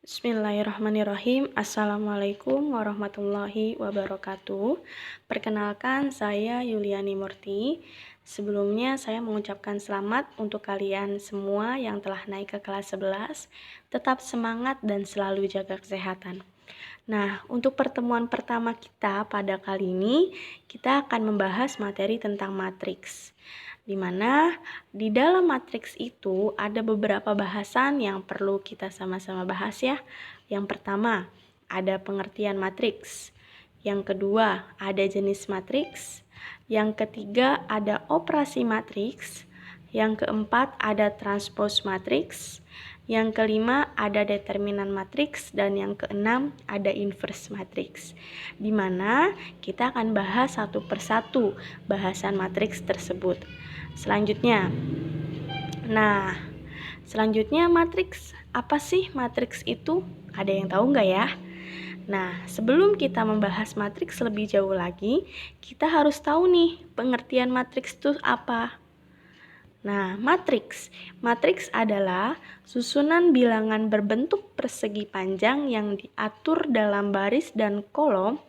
Bismillahirrahmanirrahim. Assalamualaikum warahmatullahi wabarakatuh. Perkenalkan, saya Yuliani Murti. Sebelumnya saya mengucapkan selamat untuk kalian semua yang telah naik ke kelas 11. Tetap semangat dan selalu jaga kesehatan. Nah, untuk pertemuan pertama kita pada kali ini, kita akan membahas materi tentang matriks. Di mana di dalam matriks itu ada beberapa bahasan yang perlu kita sama-sama bahas ya. Yang pertama, ada pengertian matriks. Yang kedua, ada jenis matriks. Yang ketiga, ada operasi matriks. Yang keempat, ada transpose matriks. Yang kelima, ada determinan matriks. Dan yang keenam, ada inverse matriks. Di mana kita akan bahas satu persatu bahasan matriks tersebut. Selanjutnya, matriks. Apa sih matriks itu? Ada yang tahu nggak ya? Nah, sebelum kita membahas matriks lebih jauh lagi, kita harus tahu nih pengertian matriks itu apa. Nah, matriks adalah susunan bilangan berbentuk persegi panjang yang diatur dalam baris dan kolom,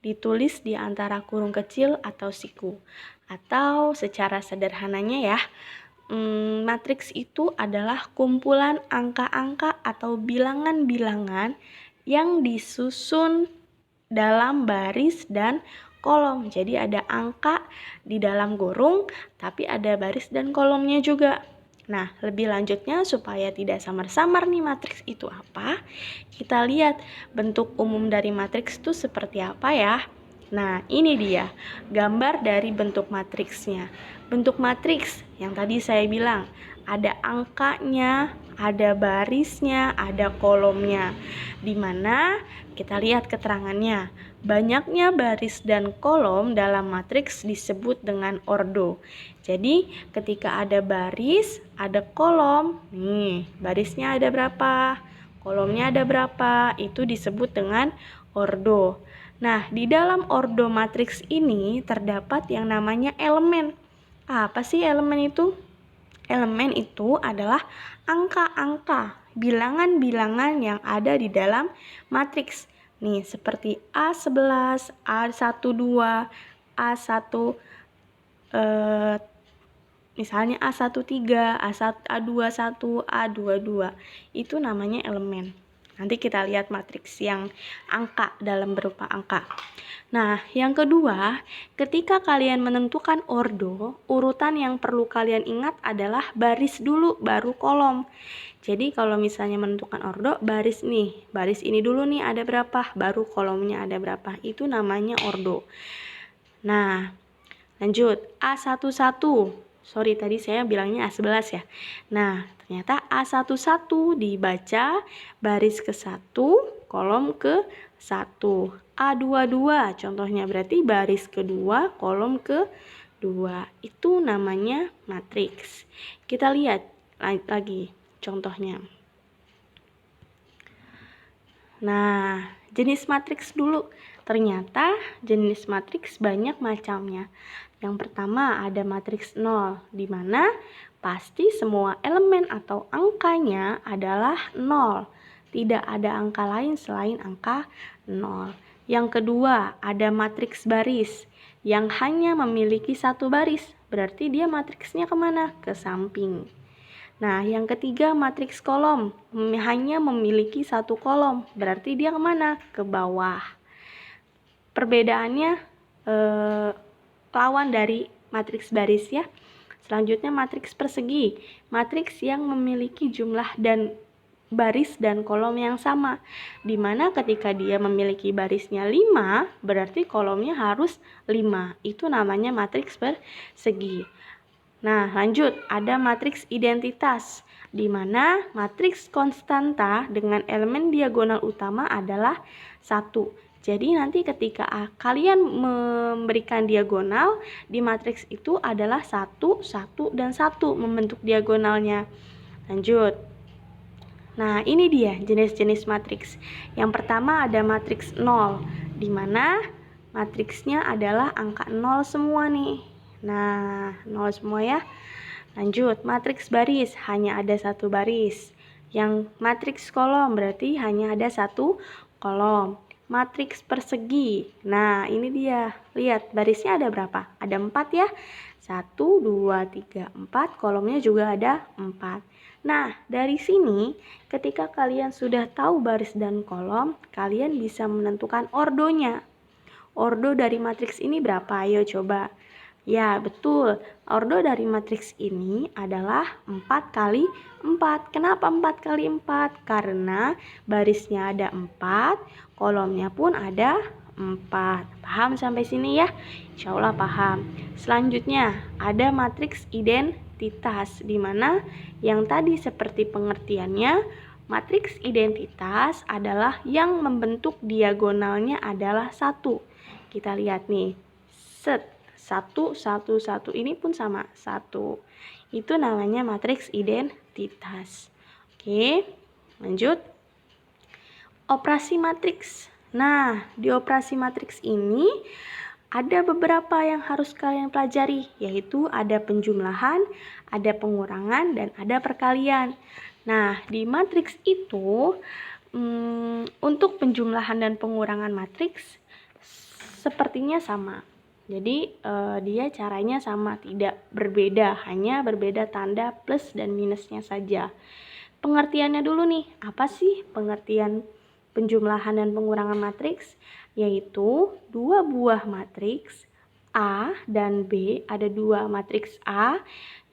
ditulis di antara kurung kecil atau siku. Atau secara sederhananya ya, matriks itu adalah kumpulan angka-angka atau bilangan-bilangan yang disusun dalam baris dan kolom. Jadi ada angka di dalam kurung, tapi ada baris dan kolomnya juga. Nah, lebih lanjutnya supaya tidak samar-samar nih matriks itu apa, kita lihat bentuk umum dari matriks itu seperti apa ya. Nah, ini dia gambar dari bentuk matriksnya. Bentuk matriks yang tadi saya bilang, ada angkanya, ada barisnya, ada kolomnya. Di mana kita lihat keterangannya. Banyaknya baris dan kolom dalam matriks disebut dengan ordo. Jadi, ketika ada baris, ada kolom. Nih, barisnya ada berapa? Kolomnya ada berapa? Itu disebut dengan ordo. Nah, di dalam ordo matriks ini terdapat yang namanya elemen. Apa sih elemen itu? Elemen itu adalah angka-angka, bilangan-bilangan yang ada di dalam matriks. Nih, seperti A11, A12, A1, misalnya A13, A21, A22. Itu namanya elemen. Nanti kita lihat matriks yang angka dalam berupa angka. Nah, yang kedua, ketika kalian menentukan ordo, urutan yang perlu kalian ingat adalah baris dulu, baru kolom. Jadi kalau misalnya menentukan ordo, baris ini dulu nih ada berapa, baru kolomnya ada berapa. Itu namanya ordo. Nah, lanjut, A11. Sorry, tadi saya bilangnya A11 ya. Nah, ternyata A11 dibaca baris ke-1, kolom ke-1. A22 contohnya berarti baris ke-2, kolom ke-2. Itu namanya matriks. Kita lihat lagi contohnya. Nah, jenis matriks dulu. Ternyata jenis matriks banyak macamnya. Yang pertama ada matriks 0, di mana pasti semua elemen atau angkanya adalah 0. Tidak ada angka lain selain angka 0. Yang kedua ada matriks baris, yang hanya memiliki satu baris. Berarti dia matriksnya kemana? Ke samping. Nah, yang ketiga matriks kolom, hanya memiliki satu kolom. Berarti dia kemana? Ke bawah. Perbedaannya lawan dari matriks baris ya. Selanjutnya matriks persegi, matriks yang memiliki jumlah dan baris dan kolom yang sama, dimana ketika dia memiliki barisnya 5, berarti kolomnya harus 5. Itu namanya matriks persegi. Nah, lanjut, ada matriks identitas, di mana matriks konstanta dengan elemen diagonal utama adalah 1. Jadi nanti ketika kalian memberikan diagonal, di matriks itu adalah 1, 1, dan 1 membentuk diagonalnya. Lanjut. Nah, ini dia jenis-jenis matriks. Yang pertama ada matriks 0, di mana matriksnya adalah angka 0 semua nih. Nah, 0 semua ya. Lanjut, matriks baris, hanya ada satu baris. Yang matriks kolom berarti hanya ada satu kolom. Matriks persegi. Nah, ini dia. Lihat, barisnya ada berapa? Ada 4 ya. 1, 2, 3, 4. Kolomnya juga ada 4. Nah, dari sini ketika kalian sudah tahu baris dan kolom, kalian bisa menentukan ordonya. Ordo dari matriks ini berapa? Ayo coba. Ya, betul. Ordo dari matriks ini adalah 4 kali 4. Kenapa 4 kali 4? Karena barisnya ada 4, kolomnya pun ada 4. Paham sampai sini ya? Insya Allah paham. Selanjutnya, ada matriks identitas, di mana yang tadi seperti pengertiannya, matriks identitas adalah yang membentuk diagonalnya adalah 1. Kita lihat nih, set. 1, 1, 1 ini pun sama 1. Itu namanya matriks identitas. Oke, lanjut. Operasi matriks. Nah, di operasi matriks ini ada beberapa yang harus kalian pelajari, yaitu ada penjumlahan, ada pengurangan, dan ada perkalian. Nah, di matriks itu untuk penjumlahan dan pengurangan matriks sepertinya sama. Jadi dia caranya sama, tidak berbeda, hanya berbeda tanda plus dan minusnya saja. Pengertiannya dulu nih, apa sih pengertian penjumlahan dan pengurangan matriks? Yaitu dua buah matriks A dan B, ada dua matriks A,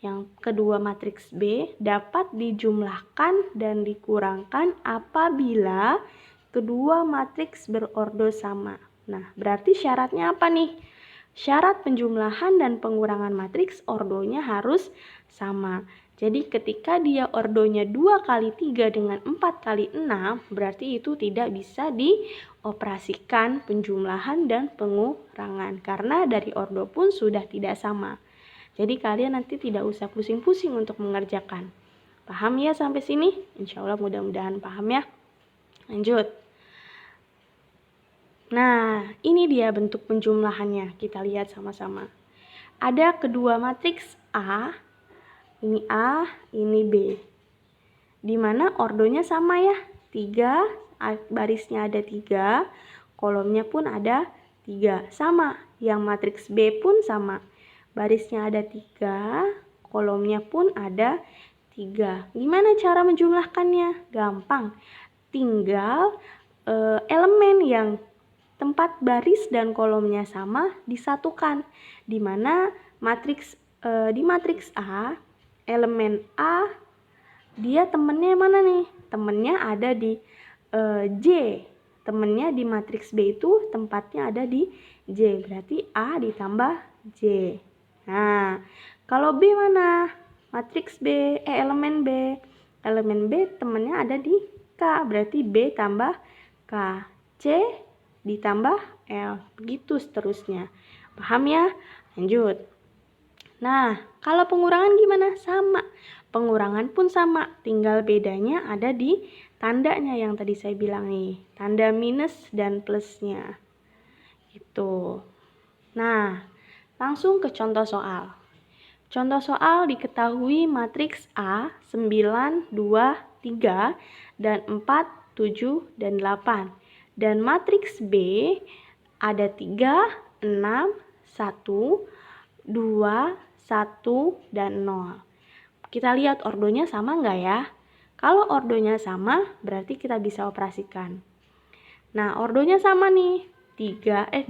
yang kedua matriks B dapat dijumlahkan dan dikurangkan apabila kedua matriks berordo sama. Nah, berarti syaratnya apa nih? Syarat penjumlahan dan pengurangan matriks ordonya harus sama. Jadi ketika dia ordonya 2 kali 3 dengan 4 kali 6, berarti itu tidak bisa dioperasikan penjumlahan dan pengurangan. Karena dari ordo pun sudah tidak sama. Jadi kalian nanti tidak usah pusing-pusing untuk mengerjakan. Paham ya sampai sini? Insya Allah mudah-mudahan paham ya. Lanjut. Nah, ini dia bentuk penjumlahannya. Kita lihat sama-sama. Ada kedua matriks A, ini A, ini B. Di mana ordonya sama ya. 3, barisnya ada 3, kolomnya pun ada 3. Sama, yang matriks B pun sama. Barisnya ada 3, kolomnya pun ada 3. Gimana cara menjumlahkannya? Gampang. Tinggal elemen yang tempat baris dan kolomnya sama disatukan, di mana di matriks A, elemen A dia temennya mana nih? Temennya ada di J. Temennya di matriks B itu tempatnya ada di J. Berarti A ditambah J. Nah, kalau B mana? Matriks B, elemen B. Elemen B temennya ada di K. Berarti B tambah K. C ditambah L, begitu seterusnya. Paham ya? Lanjut. Nah, kalau pengurangan gimana? Sama. Pengurangan pun sama, tinggal bedanya ada di tandanya yang tadi saya bilang nih. Tanda minus dan plusnya. Gitu. Nah, langsung ke contoh soal. Contoh soal diketahui matriks A 9, 2, 3, dan 4, 7, dan 8. Dan matriks B ada 3, 6, 1, 2, 1, dan 0. Kita lihat ordonya sama nggak ya? Kalau ordonya sama, berarti kita bisa operasikan. Nah, ordonya sama nih. 2,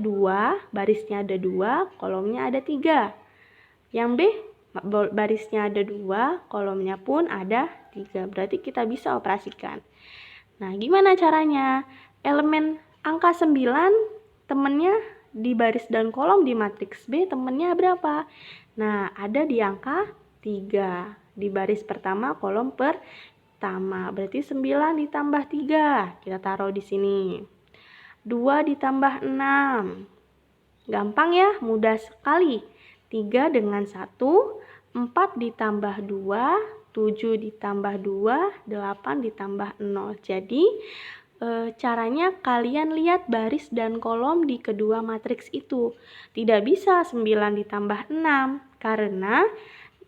barisnya ada 2, kolomnya ada 3. Yang B, barisnya ada 2, kolomnya pun ada 3. Berarti kita bisa operasikan. Nah, gimana caranya? Elemen angka 9 temennya di baris dan kolom di matriks B temennya berapa? Nah, ada di angka 3 di baris pertama kolom pertama. Berarti 9 ditambah 3. Kita taruh di sini. 2 ditambah 6. Gampang ya, mudah sekali. 3 dengan 1, 4 ditambah 2, 7 ditambah 2, 8 ditambah 0. Jadi caranya kalian lihat baris dan kolom di kedua matriks itu. Tidak bisa 9 ditambah 6, karena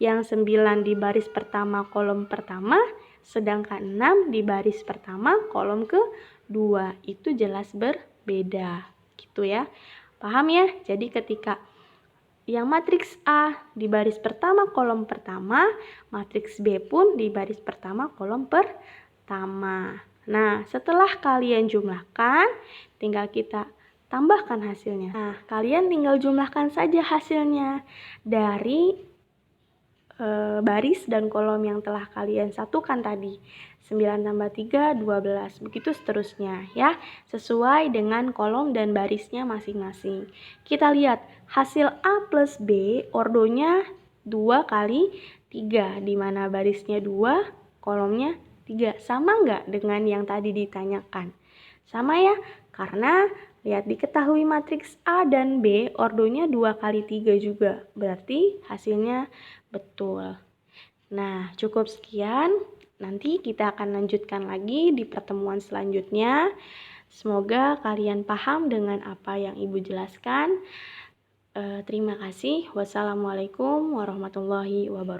yang 9 di baris pertama kolom pertama sedangkan 6 di baris pertama kolom kedua. Itu jelas berbeda. Gitu ya. Paham ya? Jadi ketika yang matriks A di baris pertama kolom pertama, matriks B pun di baris pertama kolom pertama. Nah, setelah kalian jumlahkan, tinggal kita tambahkan hasilnya. Nah, kalian tinggal jumlahkan saja hasilnya dari baris dan kolom yang telah kalian satukan tadi. 9 tambah 3, 12. Begitu seterusnya ya, sesuai dengan kolom dan barisnya masing-masing. Kita lihat hasil A plus B, ordonya 2 kali 3, di mana barisnya 2, kolomnya 3. Sama nggak dengan yang tadi ditanyakan? Sama ya, karena lihat diketahui matriks A dan B, ordonya 2 kali 3 juga. Berarti hasilnya betul. Nah, cukup sekian. Nanti kita akan lanjutkan lagi di pertemuan selanjutnya. Semoga kalian paham dengan apa yang Ibu jelaskan. Terima kasih. Wassalamualaikum warahmatullahi wabarakatuh.